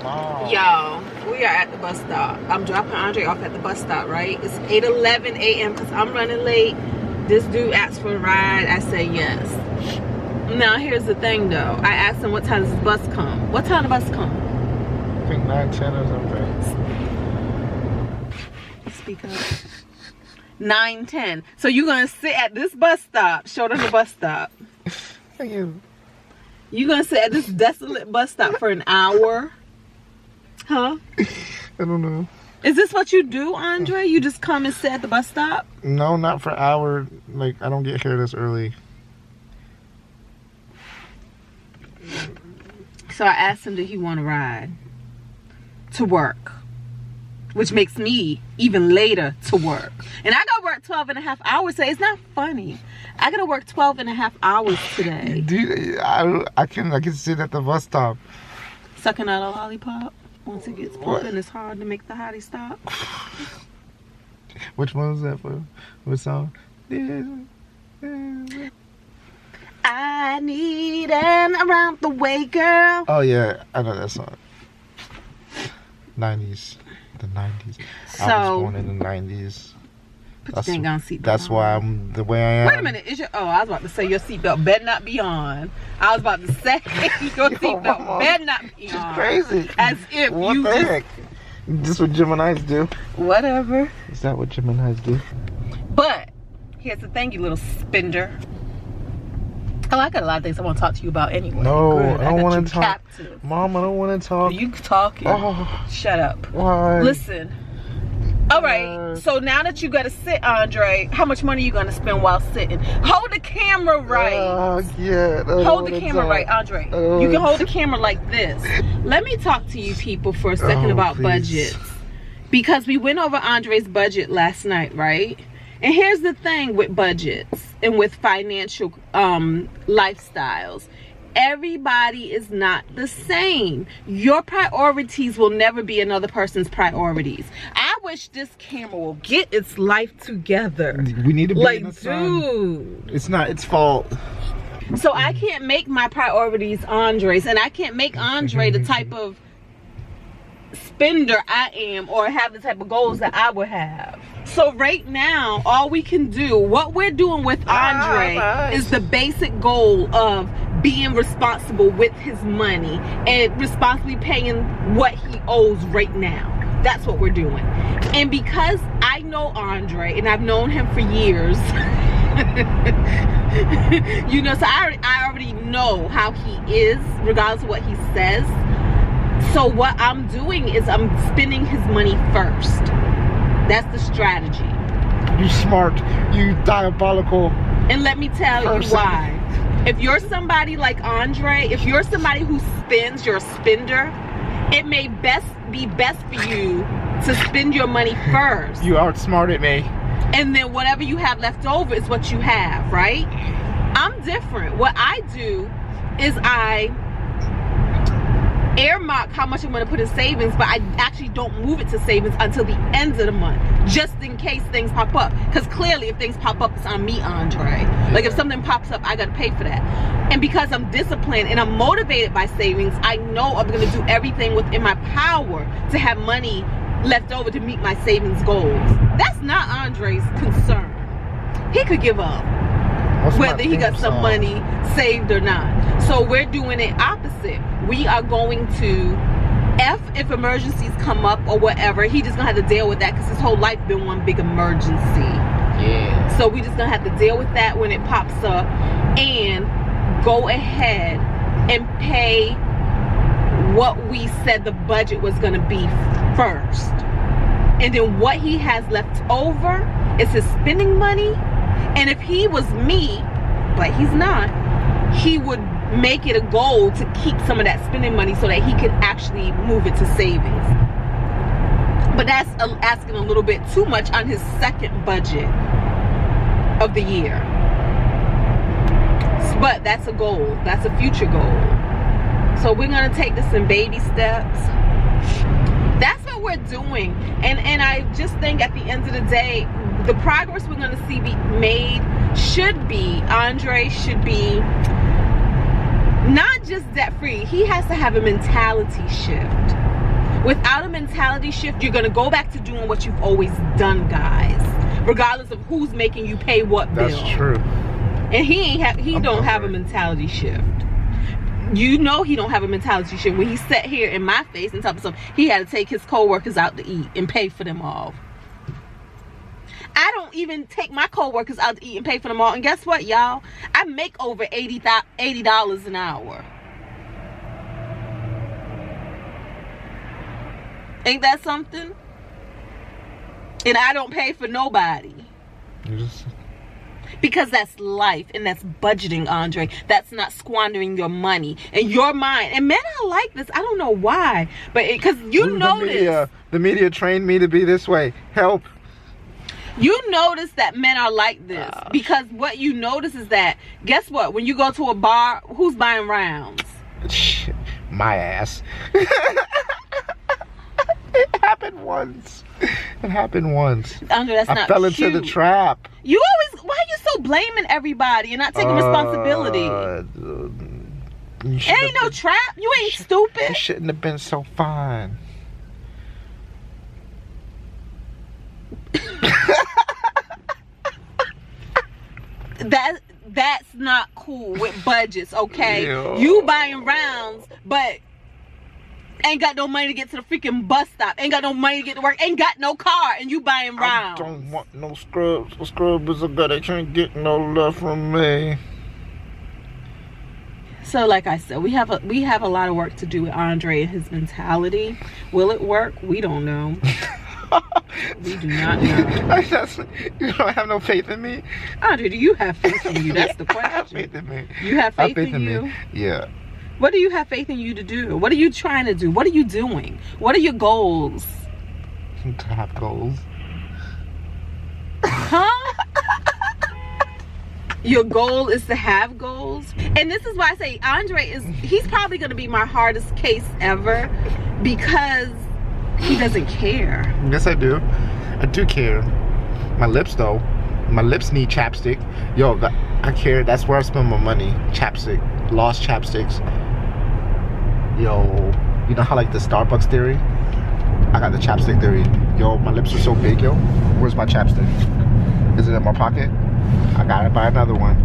Mom. Y'all, we are at the bus stop. I'm dropping Andre off at the bus stop, right? It's 8:11 a.m. because I'm running late. This dude asked for a ride. I say yes. Now, here's the thing, though. I asked him what time does the bus come. What time does the bus come? I think 9:10 or something. Speak up. 9:10. So you're going to sit at this bus stop. Show them the bus stop. Thank you. You're going to sit at this desolate bus stop for an hour? Huh? I don't know. Is this what you do, Andre? You just come and sit at the bus stop? No, not for an hour. Like, I don't get here this early. So I asked him, did he want to ride to work? Which makes me even later to work. And I got to work 12 and a half hours today. It's not funny. I got to work 12 and a half hours today. Dude, I can sit at the bus stop. Sucking out a lollipop. Once it gets open, it's hard to make the hottie stop. Which one was that for? What song? I need an around the way girl. Oh yeah, I know that song. 90s. The 90s. I was born in the 90s. Put your dang on seatbelt. That's why I'm the way I am. Wait a minute. I was about to say your seatbelt better not be on. I was about to say your seatbelt better not be on. She's crazy. As if what you the just... heck? This is what Geminis do. Whatever. Is that what Geminis do? But here's the thing, you little spender. Oh, I got a lot of things I want to talk to you about anyway. No, Good. I don't want to talk. Captive. Mom, I don't want to talk. You talking. Oh, shut up. Why? Listen. All right, so now that you got to sit, Andre, how much money are you going to spend while sitting? Hold the camera right. Yeah. Hold the camera right, Andre. You can hold the camera like this. Let me talk to you people for a second about budgets. Because we went over Andre's budget last night, right? And here's the thing with budgets and with financial lifestyles. Everybody is not the same. Your priorities will never be another person's priorities. I wish this camera will get its life together. We need to be in the dude. It's not its fault. So I can't make my priorities Andre's, and I can't make Andre the type of spender I am or have the type of goals that I would have. So right now, all we can do, what we're doing with Andre is the basic goal of being responsible with his money and responsibly paying what he owes right now. That's what we're doing. And because I know Andre and I've known him for years, you know, so I already know how he is, regardless of what he says. So what I'm doing is I'm spending his money first. That's the strategy. You smart, you diabolical. And let me tell you why. If you're somebody like Andre, if you're somebody who spends, you're a spender, it may be best for you to spend your money first. You outsmarted me. And then whatever you have left over is what you have, right? I'm different. What I do is I earmark how much I'm going to put in savings, but I actually don't move it to savings until the end of the month, just in case things pop up. Because clearly if things pop up, it's on me, Andre. Like if something pops up, I got to pay for that. And because I'm disciplined and I'm motivated by savings, I know I'm going to do everything within my power to have money left over to meet my savings goals. That's not Andre's concern. He could give up whether he got some money saved or not. So we're doing it opposite. We are going to, if emergencies come up or whatever, he just gonna have to deal with that because his whole life been one big emergency. Yeah. So we just gonna have to deal with that when it pops up and go ahead and pay what we said the budget was gonna be first. And then what he has left over is his spending money. And if he was me, but he's not, he would make it a goal to keep some of that spending money so that he can actually move it to savings. But that's asking a little bit too much on his second budget of the year. But that's a goal. That's a future goal. So we're going to take this in baby steps. That's what we're doing. And I just think at the end of the day, the progress we're going to see be made should be, Andre should be not just debt free. He has to have a mentality shift. Without a mentality shift, you're gonna go back to doing what you've always done, guys, regardless of who's making you pay what bill. That's true. And he don't have a mentality shift. You know he don't have a mentality shift when he sat here in my face and told himself he had to take his co-workers out to eat and pay for them all. I don't even take my co-workers out to eat and pay for them all. And guess what, y'all? I make over $80 an hour. Ain't that something? And I don't pay for nobody. Because that's life, and that's budgeting, Andre. That's not squandering your money and your mind. And men are like this. I don't know why, but because you notice the media trained me to be this way. Help. You notice that men are like this because what you notice is that, guess what? When you go to a bar, who's buying rounds? My ass. It happened once. It happened once. Andre, that's not I fell into the trap. You always, why are you so blaming everybody and not taking responsibility? It ain't no trap. You ain't stupid. It shouldn't have been so fun. That's not cool with budgets, okay? Yeah. You buying rounds, but ain't got no money to get to the freaking bus stop. Ain't got no money to get to work. Ain't got no car, and you buying rounds. I don't want no scrubs. The scrubbers are good. They can't get no love from me. So, like I said, we have a lot of work to do with Andre and his mentality. Will it work? We don't know. We do not know. You don't have no faith in me? Andre, do you have faith in you? That's the question. I have faith in me. You have faith in you? Me. Yeah. What do you have faith in you to do? What are you trying to do? What are you doing? What are your goals? To have goals. Huh? Your goal is to have goals? And this is why I say Andre he's probably going to be my hardest case ever because he doesn't care. Yes, I do. I do care. My lips, though. My lips need chapstick. Yo, I care. That's where I spend my money. Chapstick. Lost chapsticks. Yo, you know how like the Starbucks theory? I got the chapstick theory. Yo, my lips are so big, yo. Where's my chapstick? Is it in my pocket? I gotta buy another one.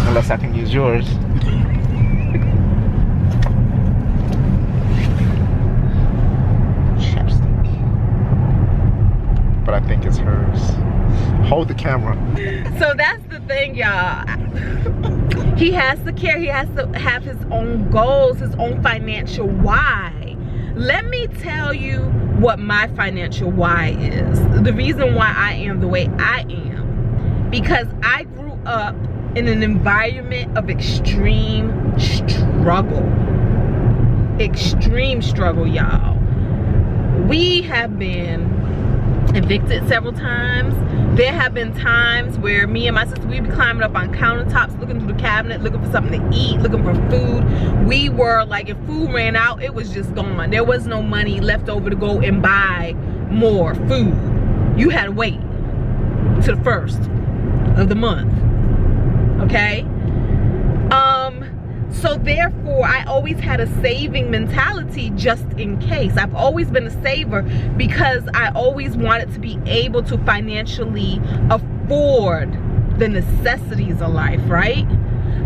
Unless I can use yours. But I think it's hers. Hold the camera. So that's the thing, y'all. He has to care. He has to have his own goals, his own financial why. Let me tell you what my financial why is. The reason why I am the way I am. Because I grew up in an environment of extreme struggle. Extreme struggle, y'all. We have been evicted several times. There have been times where me and my sister, we'd be climbing up on countertops, looking through the cabinet, looking for something to eat, looking for food. We were like, if food ran out, it was just gone. There was no money left over to go and buy more food. You had to wait to the first of the month. Okay? So therefore, I always had a saving mentality just in case. I've always been a saver because I always wanted to be able to financially afford the necessities of life, right?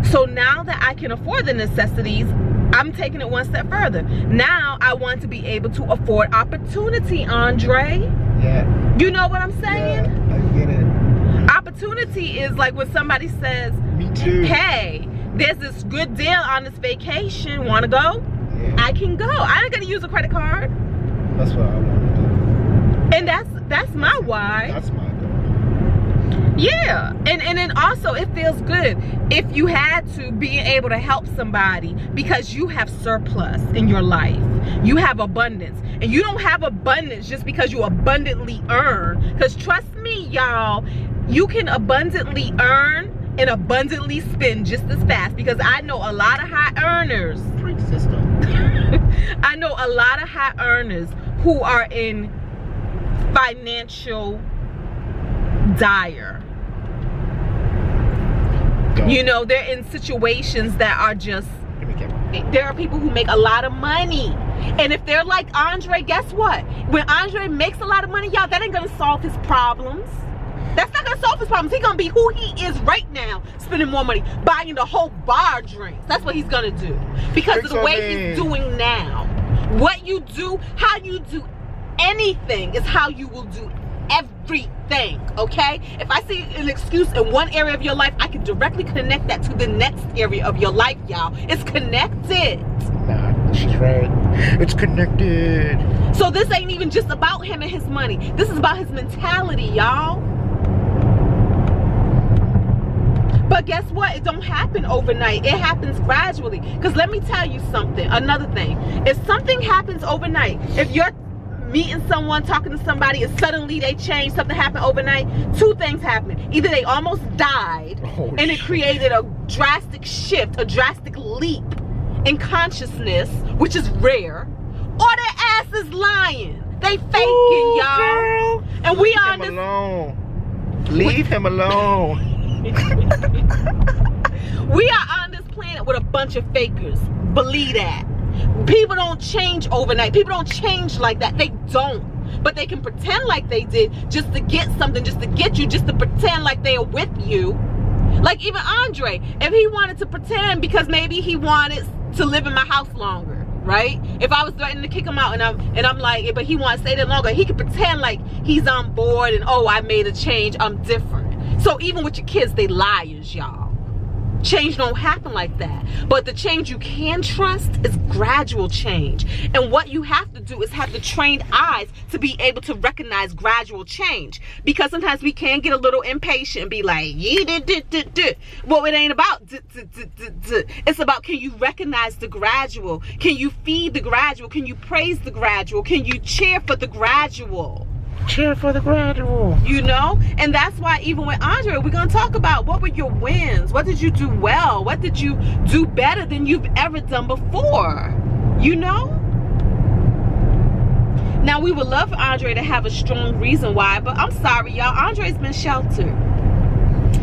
So now that I can afford the necessities, I'm taking it one step further. Now I want to be able to afford opportunity, Andre. Yeah. You know what I'm saying? Yeah, I get it. Opportunity is like when somebody says, me too. Hey, there's this good deal on this vacation. Want to go? Yeah. I can go. I ain't gonna use a credit card. That's what I want to do. And that's my why. That's my goal. Yeah. And then also it feels good if you had to be able to help somebody because you have surplus in your life. You have abundance. And you don't have abundance just because you abundantly earn. Because trust me, y'all, you can abundantly earn and abundantly spend just as fast, because I know a lot of high earners. I know a lot of high earners who are in financial dire. You know, they're in situations that are just there are people who make a lot of money. And if they're like Andre, guess what? When Andre makes a lot of money, y'all, that ain't gonna solve his problems. That's not gonna solve his problems. He's gonna be who he is right now, spending more money, buying the whole bar drinks. That's what he's gonna do. Because of the way he's doing now. What you do, how you do anything is how you will do everything, okay? If I see an excuse in one area of your life, I can directly connect that to the next area of your life, y'all. It's connected. Nah, she's right. It's connected. So this ain't even just about him and his money. This is about his mentality, y'all. But guess what? It don't happen overnight. It happens gradually. Because let me tell you something, another thing. If something happens overnight, if you're meeting someone, talking to somebody, and suddenly they change, something happened overnight, two things happen. Either they almost died, and it created a drastic shift, a drastic leap in consciousness, which is rare, or their ass is lying. They faking, y'all. And we are Leave him alone. Leave him alone. We are on this planet with a bunch of fakers. Believe that. People don't change overnight. People don't change like that. They don't. But they can pretend like they did just to get something, just to get you, just to pretend like they are with you. Like even Andre, if he wanted to pretend because maybe he wanted to live in my house longer, right? If I was threatening to kick him out and I'm like, but he wants to stay there longer, he could pretend like he's on board and, oh, I made a change, I'm different. So even with your kids, they liars, y'all. Change don't happen like that. But the change you can trust is gradual change. And what you have to do is have the trained eyes to be able to recognize gradual change. Because sometimes we can get a little impatient and be like, well, it ain't about it's about, can you recognize the gradual? Can you feed the gradual? Can you praise the gradual? Can you cheer for the gradual? Cheer for the gradual. You know? And that's why even with Andre, we're going to talk about what were your wins? What did you do well? What did you do better than you've ever done before? You know? Now, we would love for Andre to have a strong reason why, but I'm sorry, y'all. Andre's been sheltered.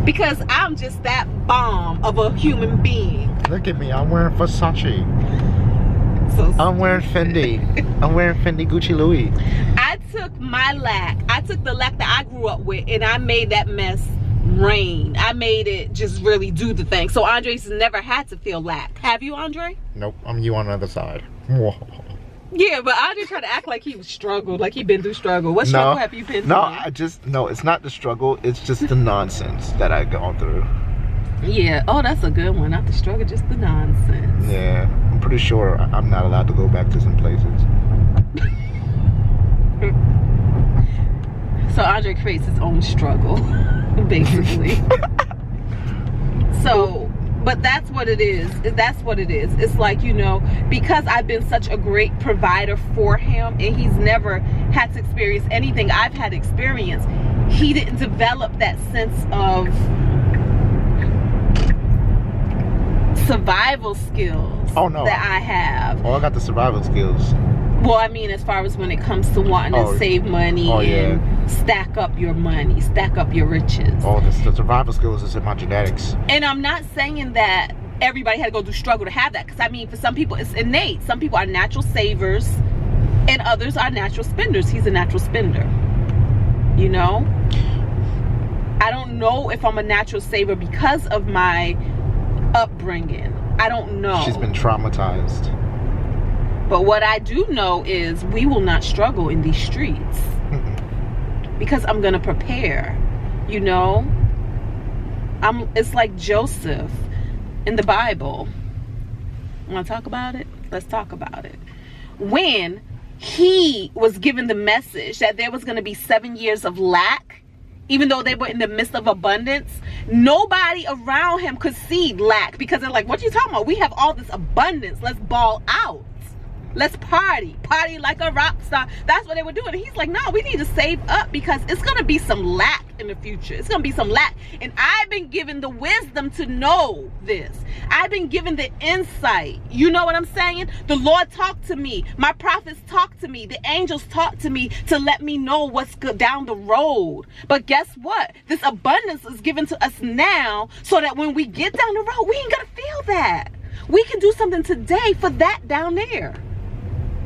Because I'm just that bomb of a human being. Look at me. I'm wearing Versace. So I'm wearing Fendi. I'm wearing Fendi Gucci Louis. I took my lack. I took the lack that I grew up with and I made that mess rain. I made it just really do the thing. So Andre's never had to feel lack. Have you, Andre? Nope. I'm you on the other side. Yeah, but Andre tried to act like he was struggled, like he been through struggle. What struggle have you been through? No, it's not the struggle. It's just the nonsense that I've gone through. Yeah. Oh, that's a good one. Not the struggle, just the nonsense. Yeah. I'm pretty sure I'm not allowed to go back to some places. So Andre creates his own struggle, basically. So, but that's what it is. That's what it is. It's like, you know, because I've been such a great provider for him and he's never had to experience anything I've had experience, he didn't develop that sense of survival skills that I have. Oh, I got the survival skills. Well, I mean, as far as when it comes to wanting to save money and stack up your money, stack up your riches. Oh, the survival skills is in my genetics. And I'm not saying that everybody had to go through struggle to have that. Because, I mean, for some people, it's innate. Some people are natural savers and others are natural spenders. He's a natural spender. You know? I don't know if I'm a natural saver because of my upbringing. I don't know. She's been traumatized. But what I do know is we will not struggle in these streets. Because I'm going to prepare. You know? It's like Joseph in the Bible. Want to talk about it? Let's talk about it. When he was given the message that there was going to be 7 years of lack, even though they were in the midst of abundance, nobody around him could see lack because they're like, what are you talking about? We have all this abundance. Let's ball out. Let's party like a rock star. That's what they were doing. And he's like, no, we need to save up because it's going to be some lack in the future. It's going to be some lack. And I've been given the wisdom to know this. I've been given the insight. You know what I'm saying? The Lord talked to me. My prophets talked to me. The angels talked to me to let me know what's good down the road. But guess what? This abundance is given to us now so that when we get down the road, we ain't going to feel that. We can do something today for that down there.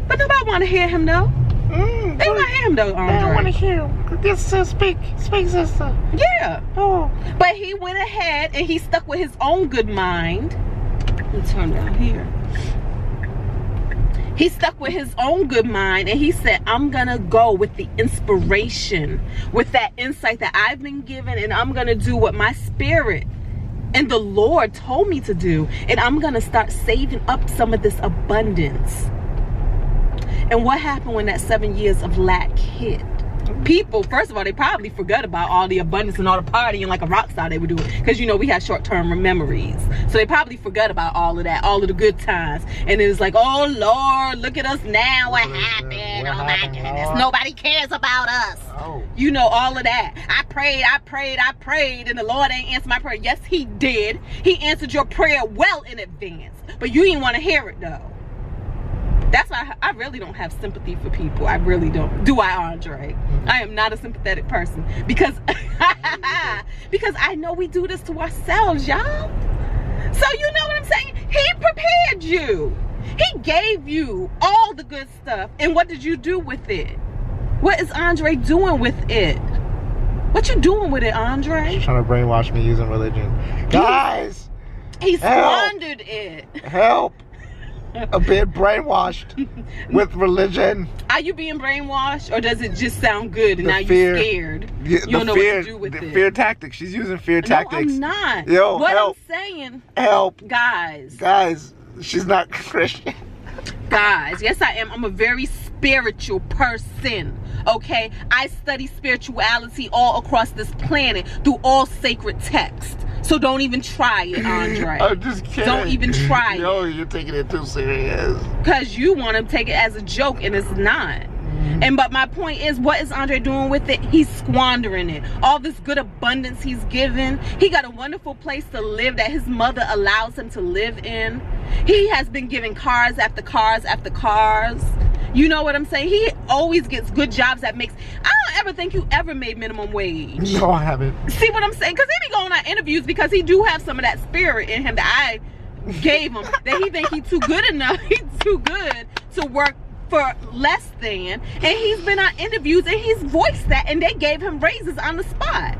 But nobody want to hear him though. They want to hear him though, Andre. They don't want to hear him. This speak, sister. Yeah. Oh. But he went ahead and he stuck with his own good mind. Let me turn down here. He stuck with his own good mind and he said, I'm gonna go with the inspiration, with that insight that I've been given, and I'm gonna do what my spirit and the Lord told me to do, and I'm gonna start saving up some of this abundance. And what happened when that 7 years of lack hit? People, first of all, they probably forgot about all the abundance and all the partying like a rock star they were doing, because you know we have short-term memories, so they probably forgot about all of that, all of the good times, and it was like, oh Lord, look at us now, what happened? Oh my goodness, nobody cares about us. You know, all of that. I prayed, and the Lord ain't answered my prayer. Yes, he did. He answered your prayer well in advance, but you didn't want to hear it though. That's why I really don't have sympathy for people. I really don't. Do I, Andre? I am not a sympathetic person because because I know we do this to ourselves, y'all. So you know what I'm saying? He prepared you. He gave you all the good stuff. And what did you do with it? What is Andre doing with it? What you doing with it, Andre? She's trying to brainwash me using religion. Guys! He squandered it. Help! A bit brainwashed with religion. Are you being brainwashed, or does it just sound good and now fear, you're scared? You don't know what to do with it. Fear tactics. She's using fear tactics. No, I'm not. Yo, what help. I'm saying, help, guys. She's not Christian. Guys, yes I am. I'm a very spiritual person. Okay, I study spirituality all across this planet through all sacred texts. So don't even try it, Andre. I'm just kidding. Don't even try it. Yo, you're taking it too serious. Because you want to take it as a joke and it's not. And but my point is, what is Andre doing with it? He's squandering it. All this good abundance he's given. He got a wonderful place to live that his mother allows him to live in. He has been given cars after cars after cars. You know what I'm saying? He always gets good jobs that makes... I don't ever think you ever made minimum wage. No, I haven't. See what I'm saying? Because he be going on interviews because he do have some of that spirit in him that I gave him. That he think he's too good enough. He's too good to work for less than. And he's been on interviews and he's voiced that. And they gave him raises on the spot.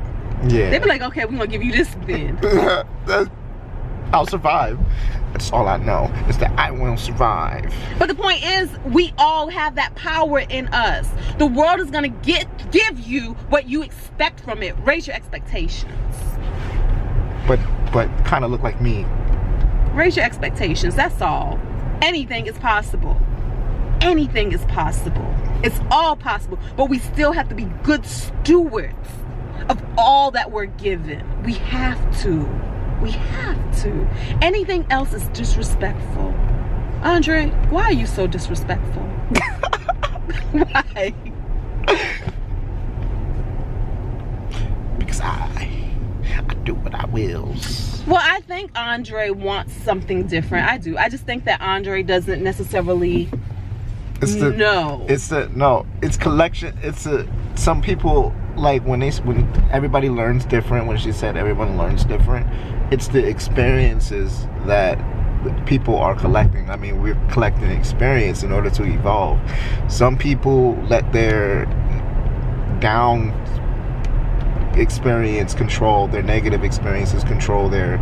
Yeah. They be like, okay, we're going to give you this then. I'll survive. That's all I know, is that I will survive. But the point is, we all have that power in us. The world is going to give you what you expect from it. Raise your expectations. But kind of look like me. Raise your expectations, that's all. Anything is possible. Anything is possible. It's all possible. But we still have to be good stewards of all that we're given. We have to. We have to. Anything else is disrespectful. Andre, why are you so disrespectful? Why? Because I do what I will. Well, I think Andre wants something different. I do. I just think that Andre doesn't necessarily know. It's collection. Some people, like when everybody learns different, when she said everyone learns different, it's the experiences that people are collecting. I mean, we're collecting experience in order to evolve. Some people let their down experience control their negative experiences, control their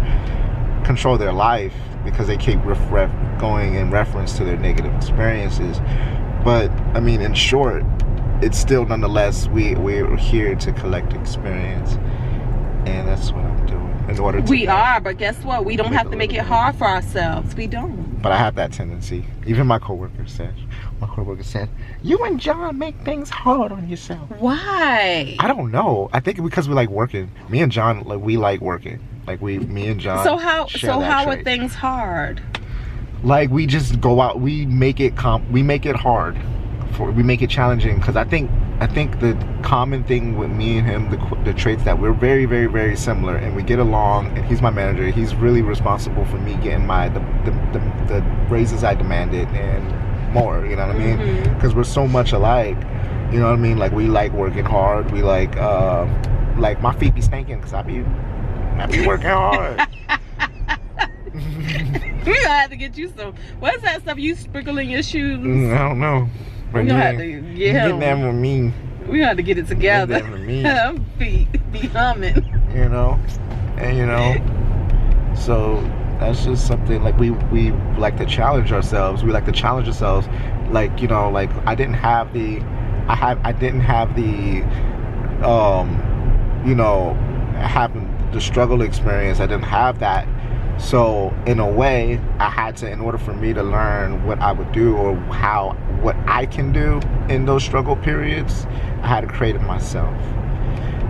life, because they keep going in reference to their negative experiences. But I mean, in short, it's still nonetheless we're here to collect experience, and that's what I'm doing. In order to but guess what? We don't have to make it hard for ourselves. We don't. But I have that tendency. Even my coworker said, you and John make things hard on yourself. Why? I don't know. I think because we like working. Me and John, like, we like working. Like me and John. So how are things hard? Like, we just go out. We make it hard. We make it challenging, because I think the common thing with me and him, the traits that we're very, very, very similar, and we get along. And he's my manager. He's really responsible for me getting the raises I demanded and more. You know what I mean? Because we're so much alike. You know what I mean? Like, we like working hard. We like my feet be stinking because I be working hard. We gonna have to get you some. What's that stuff you sprinkle in your shoes? I don't know. But We gonna have to get them with me. We gonna have to get it together. Get them with me. be humming. You know, and you know, so that's just something like we like to challenge ourselves. We like to challenge ourselves. Like, you know, like I didn't have the, you know, having the struggle experience. I didn't have that. So in a way, I had to, in order for me to learn what I would do or what I can do in those struggle periods, I had to create it myself.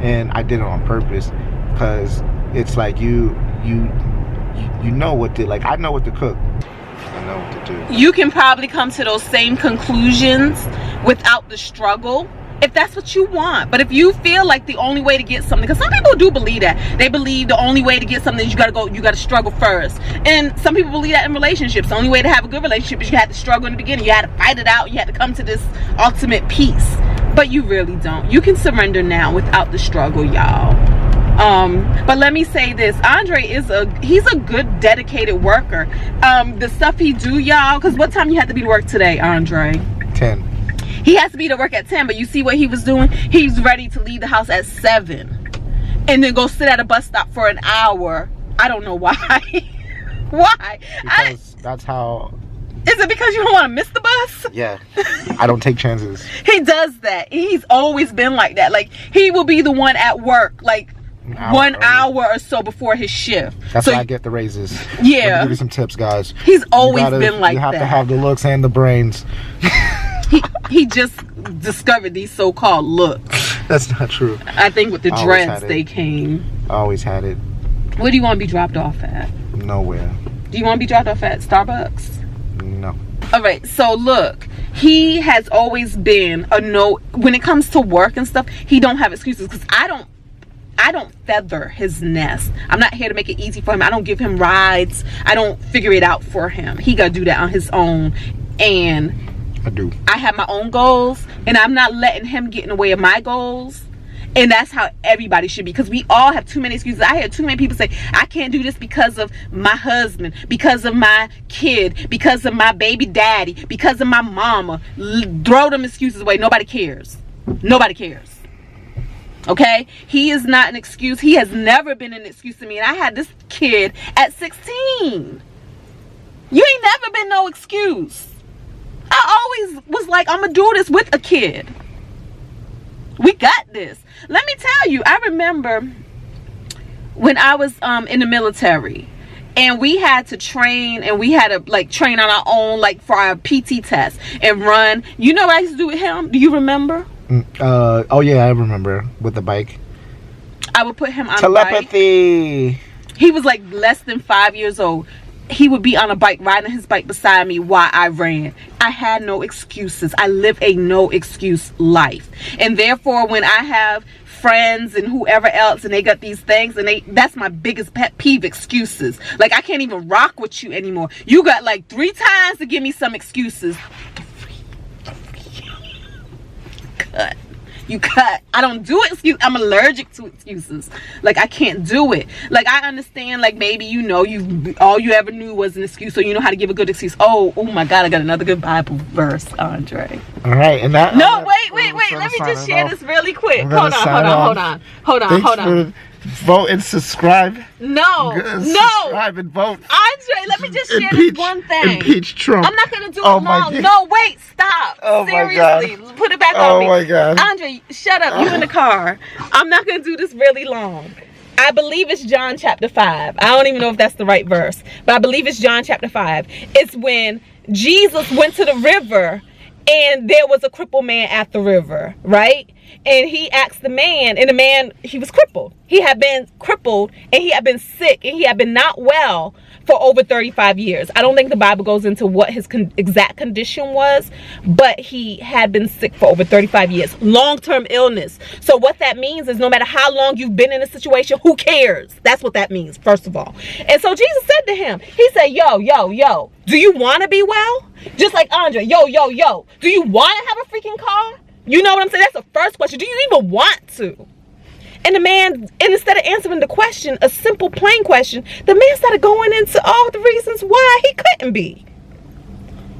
And I did it on purpose, because it's like you know what to, like, I know what to cook. I know what to do. You can probably come to those same conclusions without the struggle, if that's what you want. But if you feel like the only way to get something, because some people do believe that, they believe the only way to get something is you gotta struggle first. And some people believe that in relationships, the only way to have a good relationship is you had to struggle in the beginning, you had to fight it out, you had to come to this ultimate peace. But you really don't. You can surrender now without the struggle, y'all. But let me say this, Andre he's a good dedicated worker. The stuff he do, y'all, because what time you had to be to work today, Andre? 10. He has to be to work at 10, but you see what he was doing? He's ready to leave the house at 7 and then go sit at a bus stop for an hour. I don't know why. Why? Because that's how. Is it because you don't want to miss the bus? Yeah. I don't take chances. He does that. He's always been like that. Like, he will be the one at work, like, 1 hour or so before his shift. That's why I get the raises. Yeah. Let me give you some tips, guys. He's always been like that. You have to have the looks and the brains. He just discovered these so-called looks. That's not true. I think with the dreads they came. I always had it. Where do you want to be dropped off at? Nowhere. Do you want to be dropped off at Starbucks? No. All right, so look, he has always been a no. When it comes to work and stuff, he don't have excuses, because I don't feather his nest. I'm not here to make it easy for him. I don't give him rides. I don't figure it out for him. He gotta do that on his own. And I do. I have my own goals, and I'm not letting him get in the way of my goals. And that's how everybody should be, because we all have too many excuses. I hear too many people say, I can't do this because of my husband, because of my kid, because of my baby daddy, because of my mama. Throw them excuses away. Nobody cares. Nobody cares. Okay? He is not an excuse. He has never been an excuse to me. And I had this kid at 16. You ain't never been no excuse. I always was like, I'm gonna do this with a kid. We got this. Let me tell you, I remember when I was in the military, and we had to train, and we had to like train on our own, like for our PT test and run. You know what I used to do with him? Do you remember? Oh yeah, I remember, with the bike. I would put him on telepathy. A bike. He was like less than 5 years old. He would be on a bike, riding his bike beside me while I ran. I had no excuses. I live a no excuse life. And therefore, when I have friends and whoever else, and they got these things, and that's my biggest pet peeve, excuses. Like, I can't even rock with you anymore. You got like 3 times to give me some excuses. Cut. You cut. I don't do excuses. I'm allergic to excuses. Like, I can't do it. Like, I understand, like, maybe, you know, all you ever knew was an excuse, so you know how to give a good excuse. Oh my God, I got another good Bible verse, Andre. All right, and that. No, wait. Let me just share this really quick. Hold on. Vote and subscribe. No. Subscribe and vote. Andre, let me just share this one thing. Impeach Trump. I'm not gonna do it long. No, wait, stop. Oh seriously, my God. Put it back on me. Oh my God. Andre, shut up. You in the car. I'm not gonna do this really long. I believe it's John chapter 5. I don't even know if that's the right verse, but I believe it's John chapter 5. It's when Jesus went to the river, and there was a crippled man at the river, right? And he asked the man, and the man, he was crippled. He had been crippled, and he had been sick, and he had been not well for over 35 years. I don't think the Bible goes into what his exact condition was, but he had been sick for over 35 years. Long-term illness. So what that means is no matter how long you've been in a situation, who cares? That's what that means, first of all. And so Jesus said to him, he said, yo, do you want to be well? Just like Andre, yo, do you want to have a freaking car? You know what I'm saying? That's the first question. Do you even want to? And the man, and instead of answering the question, a simple plain question, the man started going into all the reasons why he couldn't be.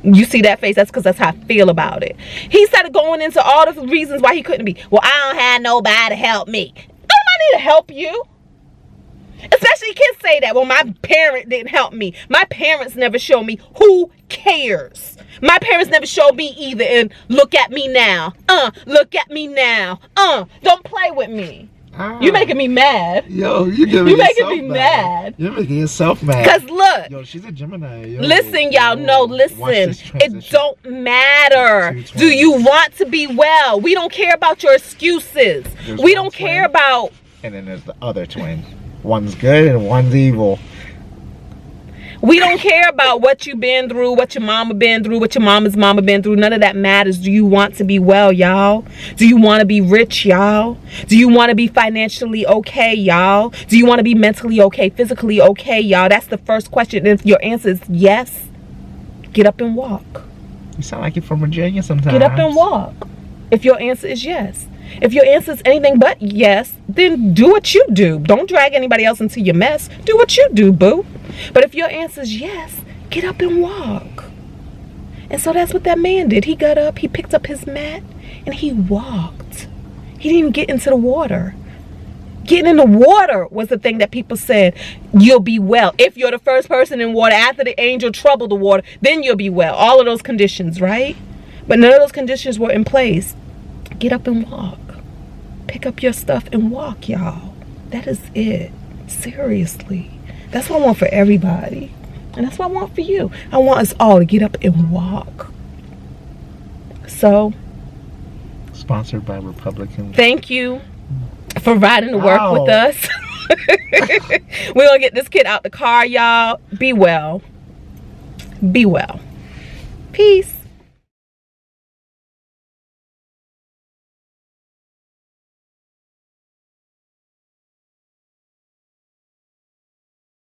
You see that face? That's because that's how I feel about it. He started going into all the reasons why he couldn't be. Well, I don't have nobody to help me. Nobody need to help you. Especially kids say that. Well, my parent didn't help me. My parents never showed me. Who cares? My parents never showed me either. And look at me now. Look at me now. Don't play with me. You making me mad. Yo, you making me mad. You're making yourself mad. Cause look, yo, she's a Gemini. Yo, listen, y'all. No, listen. It don't matter. Do you want to be well? We don't care about your excuses. We don't care about. And then there's the other twin. One's good and one's evil. We don't care about what you've been through, what your mama been through, what your mama's mama been through. None of that matters. Do you want to be well, y'all? Do you want to be rich, y'all? Do you want to be financially okay, y'all? Do you want to be mentally okay, physically okay, y'all? That's the first question. If your answer is yes, get up and walk. You sound like you're from Virginia sometimes. Get up and walk. If your answer is yes. If your answer is anything but yes, then do what you do. Don't drag anybody else into your mess. Do what you do, boo. But if your answer is yes, get up and walk. And so that's what that man did. He got up, he picked up his mat, and he walked. He didn't even get into the water. Getting in the water was the thing that people said, you'll be well. If you're the first person in water, after the angel troubled the water, then you'll be well. All of those conditions, right? But none of those conditions were in place. Get up and walk. Pick up your stuff and walk, y'all. That is it. Seriously. That's what I want for everybody. And that's what I want for you. I want us all to get up and walk. So. Sponsored by Republicans. Thank you for riding to work with us. We're going to get this kid out the car, y'all. Be well. Be well. Peace.